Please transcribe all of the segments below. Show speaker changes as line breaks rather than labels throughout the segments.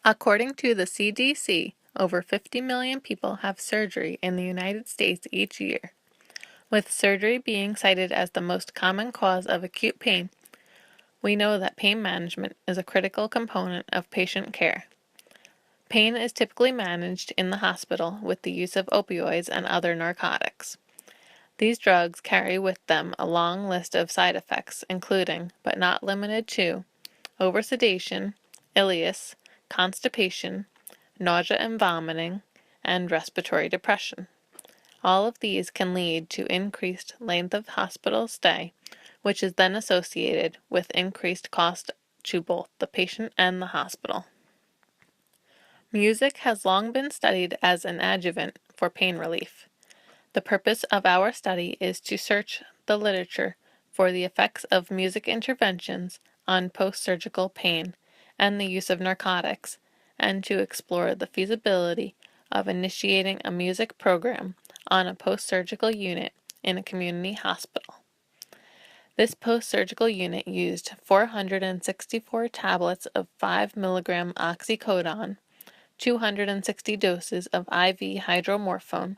According to the CDC, over 50 million people have surgery in the United States each year. With surgery being cited as the most common cause of acute pain, we know that pain management is a critical component of patient care. Pain is typically managed in the hospital with the use of opioids and other narcotics. These drugs carry with them a long list of side effects, including, but not limited to, oversedation, ileus, constipation, nausea and vomiting, and respiratory depression. All of these can lead to increased length of hospital stay, which is then associated with increased cost to both the patient and the hospital. Music has long been studied as an adjuvant for pain relief. The purpose of our study is to search the literature for the effects of music interventions on post-surgical pain and the use of narcotics, and to explore the feasibility of initiating a music program on a post-surgical unit in a community hospital. This post-surgical unit used 464 tablets of 5 mg oxycodone, 260 doses of IV hydromorphone,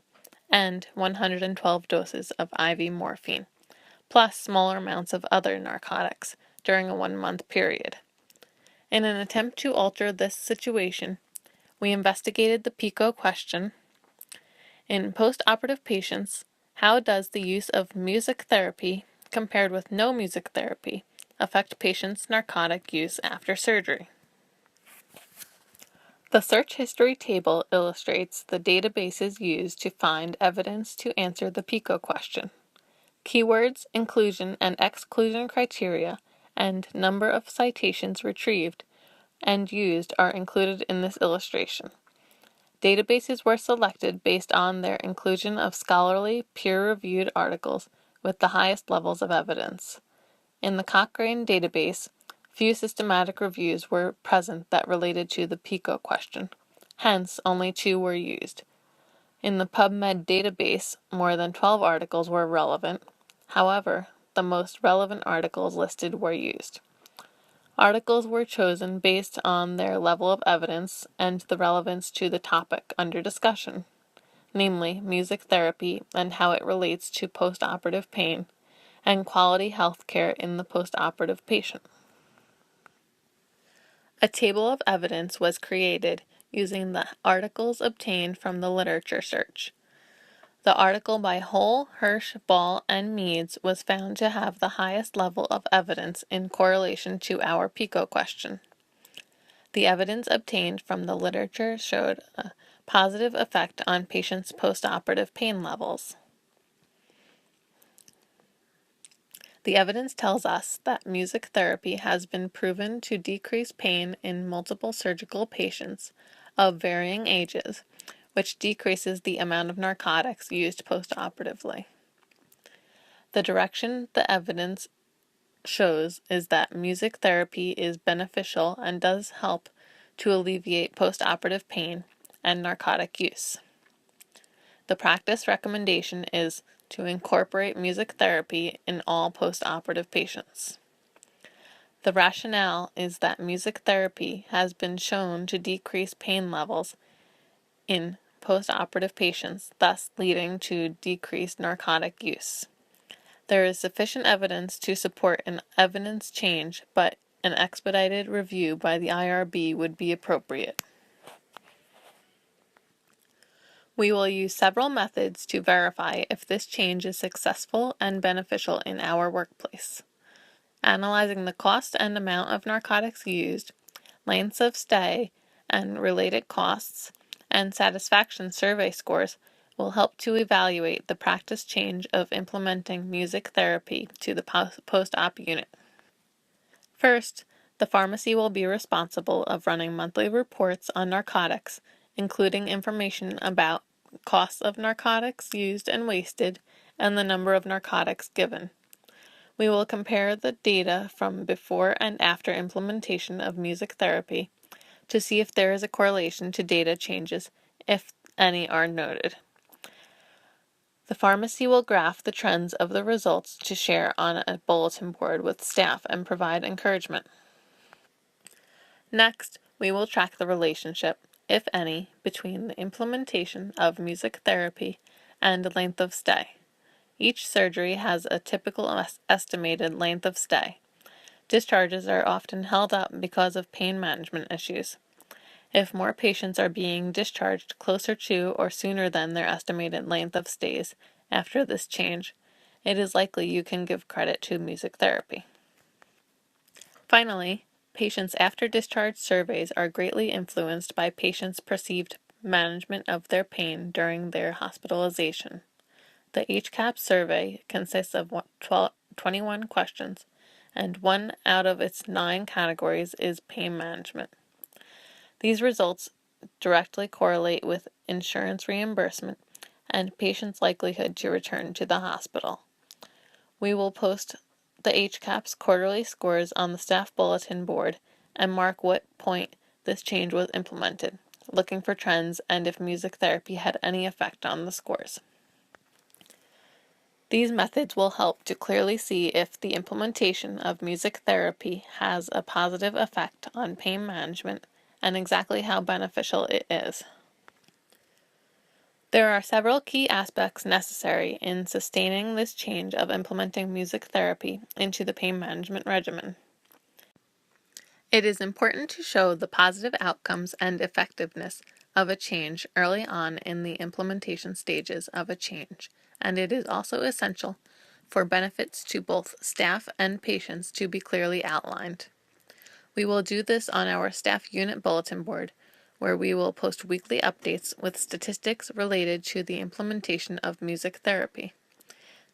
and 112 doses of IV morphine, plus smaller amounts of other narcotics during a 1-month period. In an attempt to alter this situation, we investigated the PICO question. In post-operative patients, how does the use of music therapy, compared with no music therapy, affect patients' narcotic use after surgery? The search history table illustrates the databases used to find evidence to answer the PICO question. Keywords, inclusion and exclusion criteria, and number of citations retrieved and used are included in this illustration. Databases were selected based on their inclusion of scholarly, peer-reviewed articles with the highest levels of evidence. In the Cochrane database, few systematic reviews were present that related to the PICO question. Hence, only 2 were used. In the PubMed database, more than 12 articles were relevant. However, the most relevant articles listed were used. Articles were chosen based on their level of evidence and the relevance to the topic under discussion, namely music therapy and how it relates to post-operative pain, and quality health care in the post-operative patient. A table of evidence was created using the articles obtained from the literature search. The article by Hull, Hirsch, Ball, and Meads was found to have the highest level of evidence in correlation to our PICO question. The evidence obtained from the literature showed a positive effect on patients' postoperative pain levels. The evidence tells us that music therapy has been proven to decrease pain in multiple surgical patients of varying ages, which decreases the amount of narcotics used postoperatively. The direction the evidence shows is that music therapy is beneficial and does help to alleviate postoperative pain and narcotic use. The practice recommendation is to incorporate music therapy in all postoperative patients. The rationale is that music therapy has been shown to decrease pain levels in postoperative patients, thus leading to decreased narcotic use. There is sufficient evidence to support an evidence change, but an expedited review by the IRB would be appropriate. We will use several methods to verify if this change is successful and beneficial in our workplace. Analyzing the cost and amount of narcotics used, lengths of stay, and related costs, and satisfaction survey scores will help to evaluate the practice change of implementing music therapy to the post-op unit. First, the pharmacy will be responsible of running monthly reports on narcotics, including information about costs of narcotics used and wasted, and the number of narcotics given. We will compare the data from before and after implementation of music therapy to see if there is a correlation to data changes, if any are noted. The pharmacy will graph the trends of the results to share on a bulletin board with staff and provide encouragement. Next, We will track the relationship, if any, between the implementation of music therapy and length of stay. Each surgery has a typical estimated length of stay. Discharges are often held up because of pain management issues. If more patients are being discharged closer to or sooner than their estimated length of stays after this change, it is likely you can give credit to music therapy. Finally, patients after discharge surveys are greatly influenced by patients' perceived management of their pain during their hospitalization. The HCAHPS survey consists of 21 questions, and 1 out of its 9 categories is pain management. These results directly correlate with insurance reimbursement and patients' likelihood to return to the hospital. We will post the HCAHPS quarterly scores on the staff bulletin board and mark what point this change was implemented, looking for trends and if music therapy had any effect on the scores. These methods will help to clearly see if the implementation of music therapy has a positive effect on pain management and exactly how beneficial it is. There are several key aspects necessary in sustaining this change of implementing music therapy into the pain management regimen. It is important to show the positive outcomes and effectiveness of a change early on in the implementation stages of a change, and it is also essential for benefits to both staff and patients to be clearly outlined. We will do this on our staff unit bulletin board, where we will post weekly updates with statistics related to the implementation of music therapy.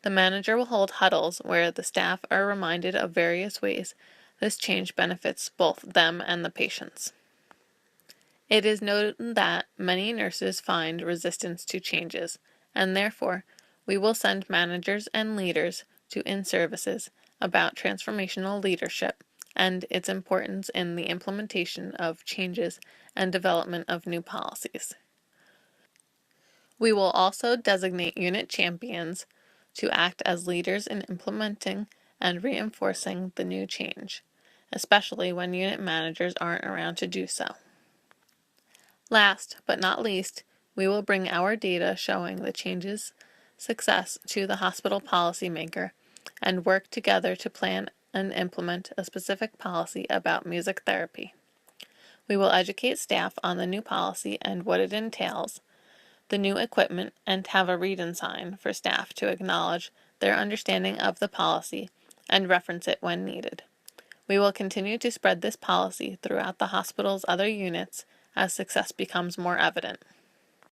The manager will hold huddles where the staff are reminded of various ways this change benefits both them and the patients. It is noted that many nurses find resistance to changes, and therefore, we will send managers and leaders to in-services about transformational leadership and its importance in the implementation of changes and development of new policies. We will also designate unit champions to act as leaders in implementing and reinforcing the new change, especially when unit managers aren't around to do so. Last but not least, we will bring our data showing the change's success to the hospital policymaker and work together to plan and implement a specific policy about music therapy. We will educate staff on the new policy and what it entails, the new equipment, and have a read-in sign for staff to acknowledge their understanding of the policy and reference it when needed. We will continue to spread this policy throughout the hospital's other units as success becomes more evident.